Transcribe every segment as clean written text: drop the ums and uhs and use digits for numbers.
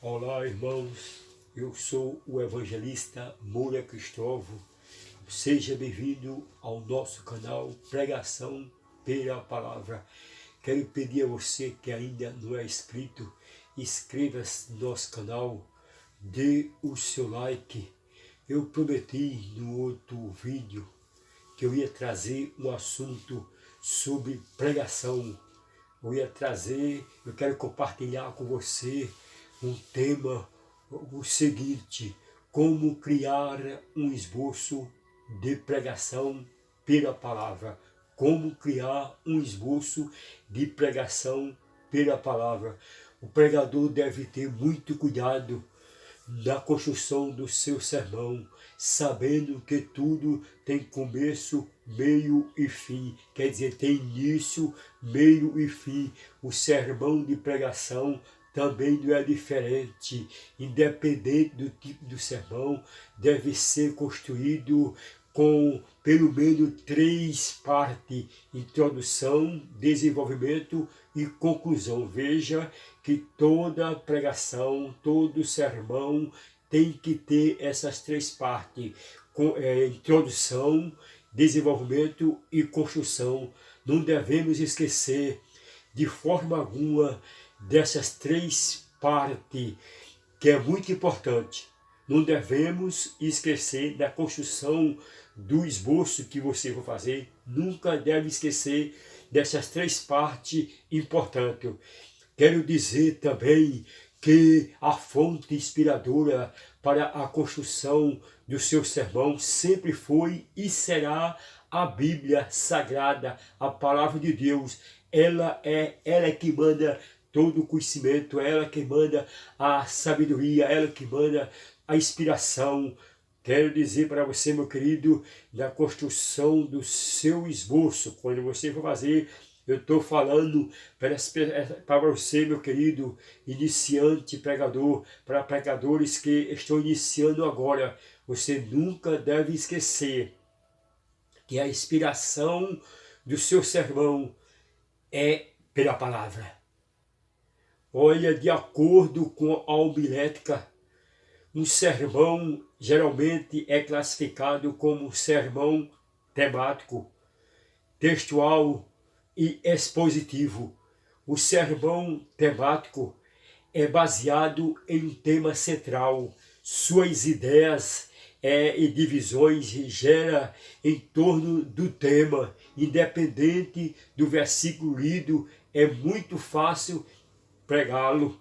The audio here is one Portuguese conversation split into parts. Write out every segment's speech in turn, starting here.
Olá, irmãos, eu sou o evangelista Moura Cristóvão. Seja bem-vindo ao nosso canal Pregação pela Palavra. Quero pedir a você que ainda não é inscrito, inscreva-se no nosso canal, dê o seu like. Eu prometi no outro vídeo que eu ia trazer um assunto sobre pregação. Eu quero compartilhar com você um tema, o seguinte: como criar um esboço de pregação pela palavra. Como criar um esboço de pregação pela palavra. O pregador deve ter muito cuidado na construção do seu sermão, sabendo que tudo tem começo, meio e fim. Quer dizer, tem início, meio e fim. O sermão de pregação também não é diferente. Independente do tipo do sermão, deve ser construído com pelo menos 3 partes: introdução, desenvolvimento e conclusão. Veja que toda pregação, todo sermão tem que ter essas 3 partes: introdução, desenvolvimento e construção. Não devemos esquecer de forma alguma dessas 3 partes, que é muito importante. Não devemos esquecer da construção do esboço que você vai fazer. Nunca deve esquecer dessas 3 partes importantes. Quero dizer também que a fonte inspiradora para a construção do seu sermão sempre foi e será a Bíblia Sagrada, a Palavra de Deus. Ela é que manda todo o conhecimento, ela que manda a sabedoria, ela que manda a inspiração. Quero dizer para você, meu querido, na construção do seu esboço, quando você for fazer, eu estou falando para você, meu querido, iniciante pregador, para pregadores que estão iniciando agora. Você nunca deve esquecer que a inspiração do seu sermão é pela palavra. Olha, de acordo com a homilética, um sermão geralmente é classificado como sermão temático, textual e expositivo. O sermão temático é baseado em um tema central. Suas ideias e divisões gera em torno do tema. Independente do versículo lido, é muito fácil pregá-lo.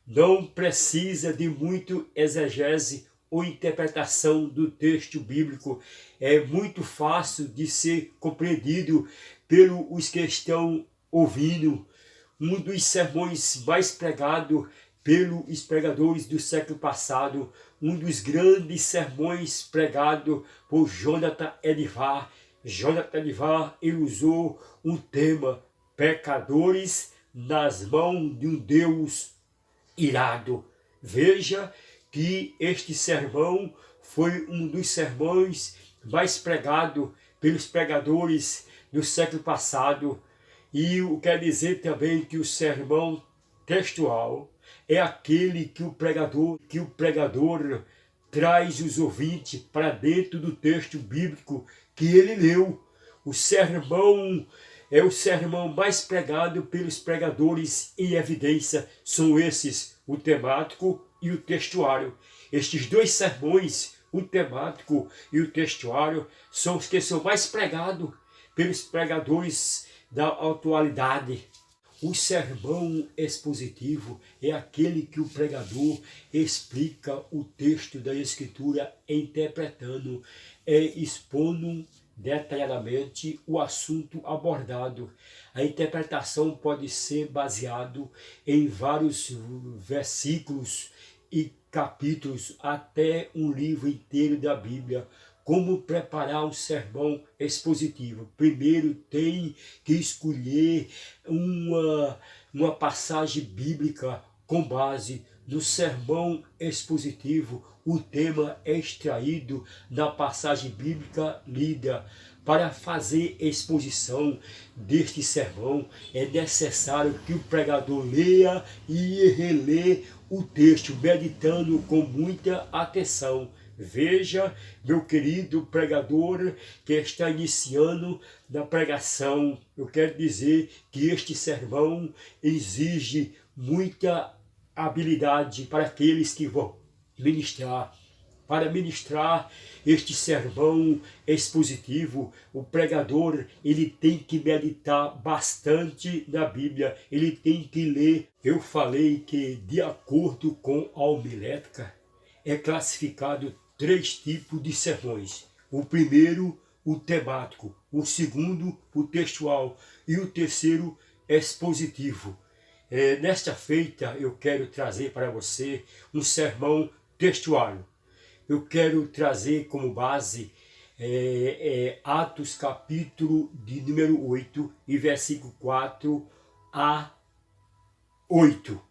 Não precisa de muito exegese ou interpretação do texto bíblico. É muito fácil de ser compreendido pelos que estão ouvindo. Um dos sermões mais pregados pelos pregadores do século passado, um dos grandes sermões pregados por Jonathan Edwards. Jonathan Edwards, ele usou um tema: pecadores nas mãos de um Deus irado. Veja que este sermão foi um dos sermões mais pregados pelos pregadores do século passado. E quer dizer também que o sermão textual é aquele que o pregador traz os ouvintes para dentro do texto bíblico que ele leu. O sermão é o sermão mais pregado pelos pregadores em evidência. São esses, o temático e o textuário. Estes 2 sermões, o temático e o textuário, são os que são mais pregados pelos pregadores da atualidade. O sermão expositivo é aquele que o pregador explica o texto da Escritura interpretando, expondo detalhadamente o assunto abordado. A interpretação pode ser baseada em vários versículos e capítulos, até um livro inteiro da Bíblia. Como preparar um sermão expositivo? Primeiro tem que escolher uma passagem bíblica com base no sermão expositivo. O tema é extraído da passagem bíblica lida. para fazer exposição deste sermão, é necessário que o pregador leia e relê o texto, meditando com muita atenção. Veja, meu querido pregador que está iniciando na pregação, eu quero dizer que este sermão exige muita habilidade para aqueles que vão ministrar. Para ministrar este sermão expositivo, o pregador ele tem que meditar bastante na Bíblia, ele tem que ler. Eu falei que, de acordo com a homilética, é classificado 3 tipos de sermões. O primeiro, o temático, o segundo, o textual e o terceiro, expositivo. Nesta feita, eu quero trazer para você um sermão textual. Eu quero trazer como base Atos capítulo de número 8 e versículo 4 a 8.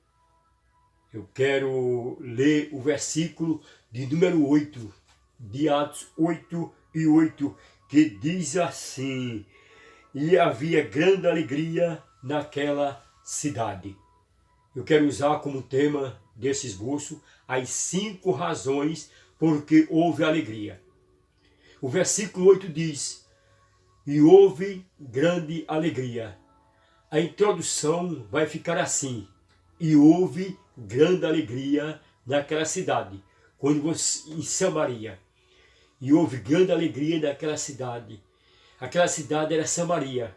Eu quero ler o versículo de número 8, de Atos 8 e 8, que diz assim: e havia grande alegria naquela cidade. Eu quero usar como tema desse esboço as 5 razões porque houve alegria. O versículo 8 diz: e houve grande alegria. A introdução vai ficar assim: e houve grande alegria naquela cidade, quando você, em Samaria. E houve grande alegria naquela cidade. Aquela cidade era Samaria.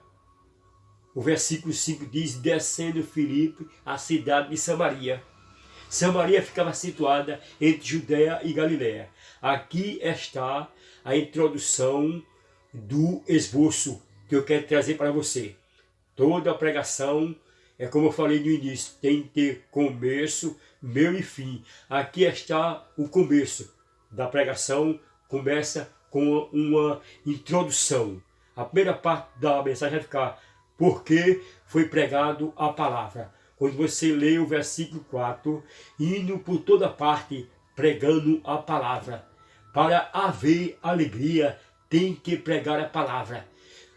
O versículo 5 diz: descendo Filipe à cidade de Samaria. Samaria ficava situada entre Judeia e Galiléia. Aqui está a introdução do esboço que eu quero trazer para você. Toda a pregação, como eu falei no início, tem que ter começo, meio e fim. Aqui está o começo da pregação, começa com uma introdução. A primeira parte da mensagem vai ficar: porque foi pregado a palavra. Quando você lê o versículo 4, indo por toda parte, pregando a palavra. Para haver alegria, tem que pregar a palavra.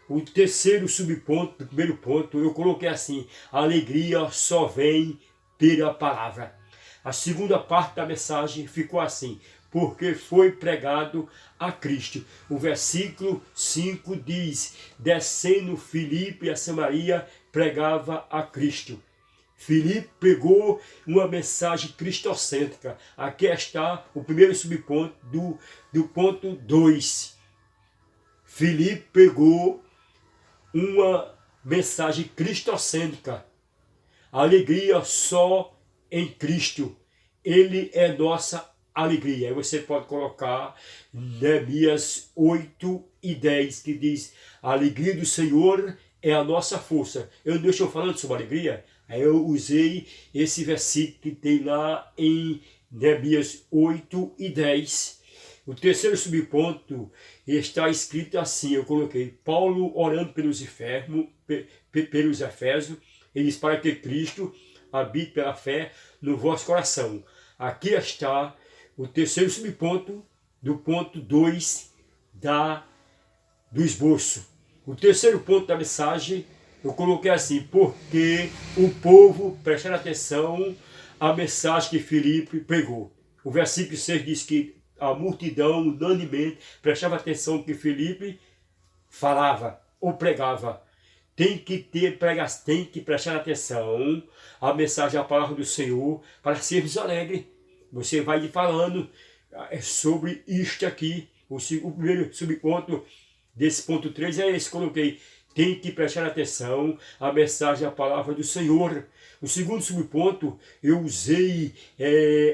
O terceiro subponto, o primeiro ponto, eu coloquei assim: a alegria só vem pela palavra. A segunda parte da mensagem ficou assim: porque foi pregado a Cristo. O versículo 5 diz: descendo Filipe a Samaria, pregava a Cristo. Filipe pegou uma mensagem cristocêntrica. Aqui está o primeiro subponto do ponto 2. Filipe pegou uma mensagem cristocêntrica. A alegria só em Cristo. Ele é nossa alegria. Aí você pode colocar Neemias 8 e 10, que diz: a alegria do Senhor é a nossa força. Eu não estou falando sobre alegria. Aí eu usei esse versículo que tem lá em Neemias 8 e 10. O terceiro subponto está escrito assim, eu coloquei: Paulo orando pelos enfermos, pelos Efésios, ele diz: para que Cristo habite pela fé no vosso coração. Aqui está o terceiro subponto do ponto 2 do esboço. O terceiro ponto da mensagem eu coloquei assim: porque o povo prestaram atenção à mensagem que Filipe pregou. O versículo 6 diz que a multidão unanimemente prestava atenção no que Filipe falava ou pregava. Tem que prestar atenção à mensagem, à palavra do Senhor, para sermos alegres. Você vai falando sobre isto aqui. O primeiro subponto desse ponto 3 é esse, coloquei: tem que prestar atenção à mensagem, à palavra do Senhor. O segundo subponto, eu usei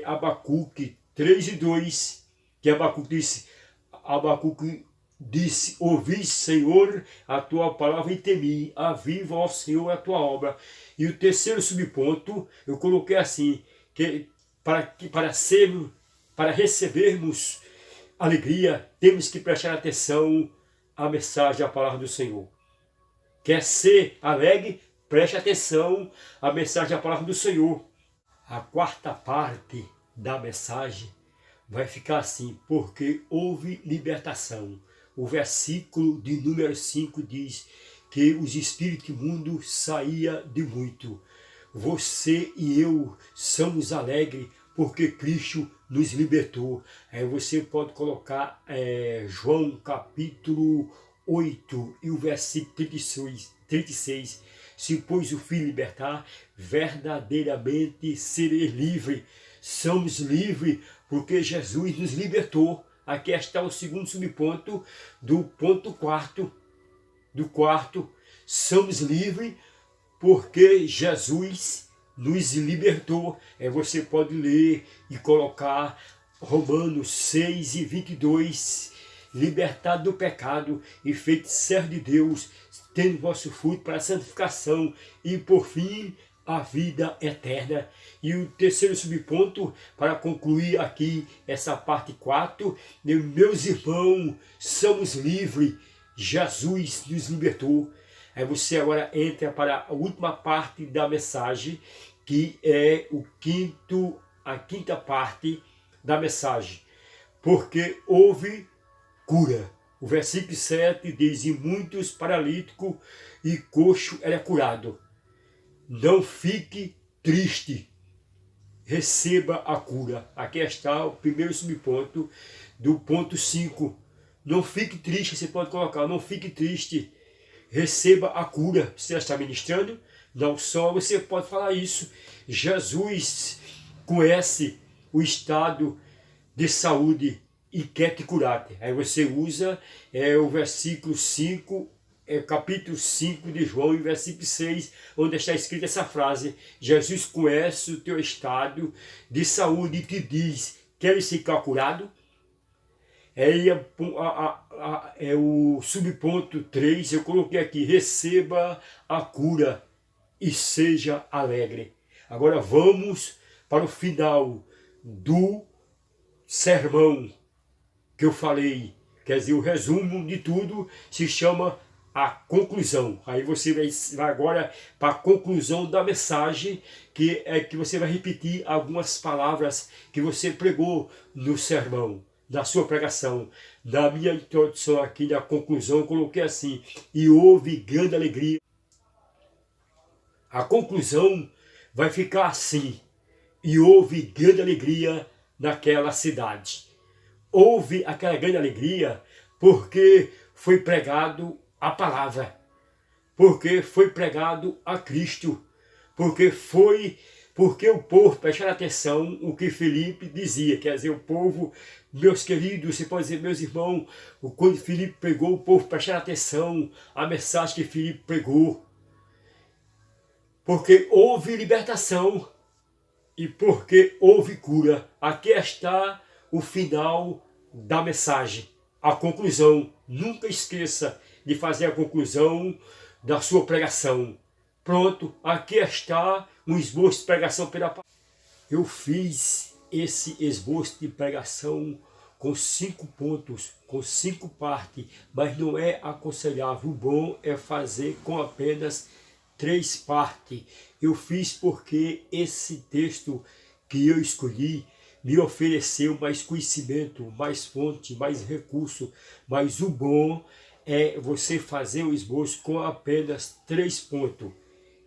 Abacuque 3 e 2, que Abacuque disse: ouvi, Senhor, a tua palavra e temi, aviva, ó Senhor, a tua obra. E o terceiro subponto, eu coloquei assim, que para recebermos alegria, temos que prestar atenção à mensagem, à palavra do Senhor. Quer ser alegre? Preste atenção à mensagem, à palavra do Senhor. A quarta parte da mensagem vai ficar assim: porque houve libertação. o versículo de número 5 diz que os espíritos imundos saíam de muito. Você e eu somos alegres porque Cristo nos libertou. Aí você pode colocar João capítulo 8 e o versículo 36. Se pois o Filho libertar, verdadeiramente sereis livre. Somos livres porque Jesus nos libertou. Aqui está o segundo subponto do ponto quarto. Somos livres porque Jesus nos libertou. Você pode ler e colocar Romanos 6 e 22. Libertado do pecado e feito servo de Deus, tendo vosso fruto para a santificação e, por fim, a vida eterna. E o terceiro subponto, para concluir aqui essa parte 4, meus irmãos, somos livres, Jesus nos libertou. Aí você agora entra para a última parte da mensagem, que é a quinta parte da mensagem. Porque houve cura. O versículo 7 diz, e muitos paralíticos e coxo era curado. Não fique triste, receba a cura. Aqui está o primeiro subponto do ponto 5. Não fique triste, você pode colocar, não fique triste, receba a cura. Você já está ministrando? Não só você pode falar isso. Jesus conhece o estado de saúde e quer te curar. Aí você usa o versículo 5, capítulo 5 de João, e versículo 6, onde está escrita essa frase: Jesus conhece o teu estado de saúde e te diz, queres ficar curado? É o subponto 3, eu coloquei aqui, receba a cura e seja alegre. Agora vamos para o final do sermão que eu falei, quer dizer, o resumo de tudo se chama a conclusão. Aí você vai agora para a conclusão da mensagem, que é que você vai repetir algumas palavras que você pregou no sermão, na sua pregação. Na minha introdução aqui, na conclusão, eu coloquei assim, e houve grande alegria. A conclusão vai ficar assim, e houve grande alegria naquela cidade. Houve aquela grande alegria porque foi pregado a palavra, porque foi pregado a Cristo, porque o povo prestou atenção o que Filipe dizia, quer dizer, o povo, meus queridos, você pode dizer, meus irmãos, quando Filipe pregou, o povo prestou atenção à mensagem que Filipe pregou, porque houve libertação e porque houve cura. Aqui está o final da mensagem, a conclusão. Nunca esqueça de fazer a conclusão da sua pregação. Pronto, aqui está um esboço de pregação pela palavra. Eu fiz esse esboço de pregação com 5 pontos, com 5 partes, mas não é aconselhável. O bom é fazer com apenas 3 partes. Eu fiz porque esse texto que eu escolhi me ofereceu mais conhecimento, mais fonte, mais recurso, mas o bom é você fazer o esboço com apenas 3 pontos,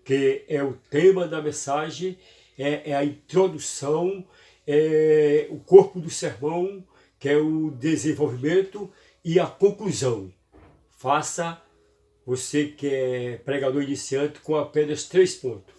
que é o tema da mensagem, é a introdução, é o corpo do sermão, que é o desenvolvimento, e a conclusão. Faça, você que é pregador iniciante, com apenas 3 pontos.